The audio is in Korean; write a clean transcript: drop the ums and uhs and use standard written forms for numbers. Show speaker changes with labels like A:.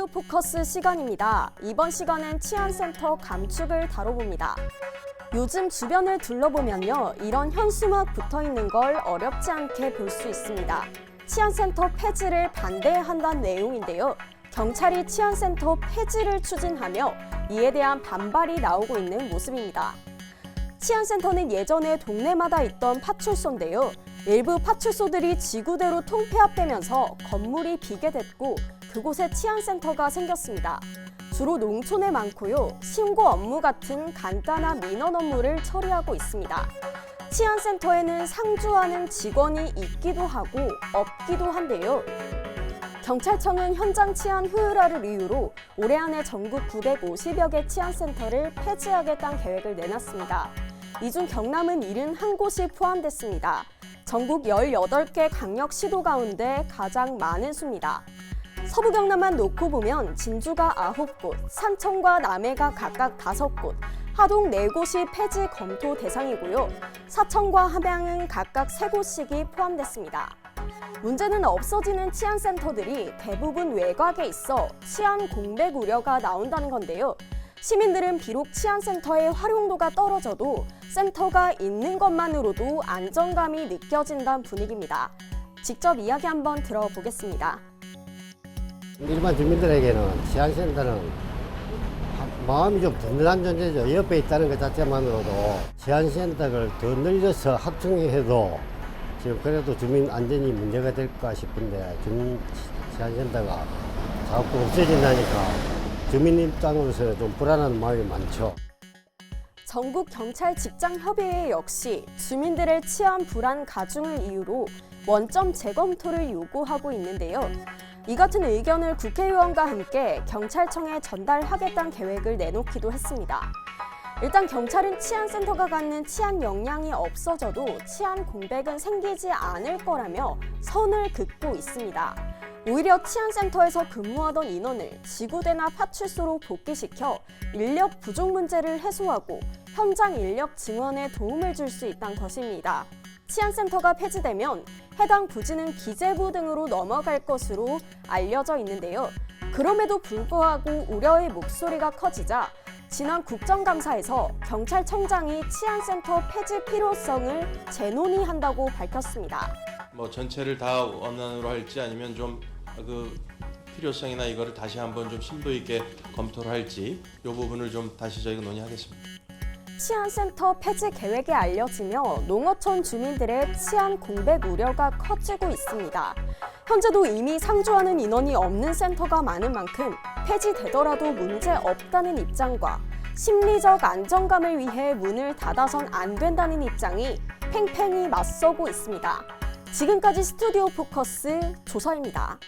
A: 스튜디오 포커스 시간입니다. 이번 시간엔 치안센터 감축을 다뤄봅니다. 요즘 주변을 둘러보면요, 이런 현수막 붙어있는 걸 어렵지 않게 볼 수 있습니다. 치안센터 폐지를 반대한다는 내용인데요. 경찰이 치안센터 폐지를 추진하며 이에 대한 반발이 나오고 있는 모습입니다. 치안센터는 예전에 동네마다 있던 파출소인데요. 일부 파출소들이 지구대로 통폐합되면서 건물이 비게 됐고 그곳에 치안센터가 생겼습니다. 주로 농촌에 많고요. 신고 업무 같은 간단한 민원 업무를 처리하고 있습니다. 치안센터에는 상주하는 직원이 있기도 하고 없기도 한데요. 경찰청은 현장 치안 효율화를 이유로 올해 안에 전국 950여 개 치안센터를 폐지하겠다는 계획을 내놨습니다. 이 중 경남은 71곳이 포함됐습니다. 전국 18개 강력시도 가운데 가장 많은 수입니다. 서부 경남만 놓고 보면 진주가 9곳, 산청과 남해가 각각 5곳, 하동 4곳이 폐지 검토 대상이고요. 사천과 함양은 각각 3곳씩이 포함됐습니다. 문제는 없어지는 치안센터들이 대부분 외곽에 있어 치안 공백 우려가 나온다는 건데요. 시민들은 비록 치안센터의 활용도가 떨어져도 센터가 있는 것만으로도 안정감이 느껴진다는 분위기입니다. 직접 이야기 한번 들어보겠습니다.
B: 일반 주민들에게는 치안센터는 마음이 좀 든든한 존재죠. 옆에 있다는 것 자체만으로도 치안센터를 더 늘려서 확충해도 지금 그래도 주민 안전이 문제가 될까 싶은데 주민 치안센터가 자꾸 없어진다니까 주민 입장으로서 좀 불안한 마음이 많죠.
A: 전국 경찰 직장협의회 역시 주민들의 치안 불안 가중을 이유로 원점 재검토를 요구하고 있는데요. 이 같은 의견을 국회의원과 함께 경찰청에 전달하겠다는 계획을 내놓기도 했습니다. 일단 경찰은 치안센터가 갖는 치안 역량이 없어져도 치안 공백은 생기지 않을 거라며 선을 긋고 있습니다. 오히려 치안센터에서 근무하던 인원을 지구대나 파출소로 복귀시켜 인력 부족 문제를 해소하고 현장 인력 증원에 도움을 줄 수 있다는 것입니다. 치안센터가 폐지되면 해당 부지는 기재부 등으로 넘어갈 것으로 알려져 있는데요. 그럼에도 불구하고 우려의 목소리가 커지자 지난 국정감사에서 경찰청장이 치안센터 폐지 필요성을 재논의한다고 밝혔습니다.
C: 전체를 다 원안으로 할지 아니면 좀 그 필요성이나 이거를 다시 한번 좀 심도 있게 검토를 할지 이 부분을 좀 다시 저희가 논의하겠습니다.
A: 치안센터 폐지 계획이 알려지며 농어촌 주민들의 치안 공백 우려가 커지고 있습니다. 현재도 이미 상주하는 인원이 없는 센터가 많은 만큼 폐지되더라도 문제 없다는 입장과 심리적 안정감을 위해 문을 닫아선 안 된다는 입장이 팽팽히 맞서고 있습니다. 지금까지 스튜디오 포커스 조서입니다.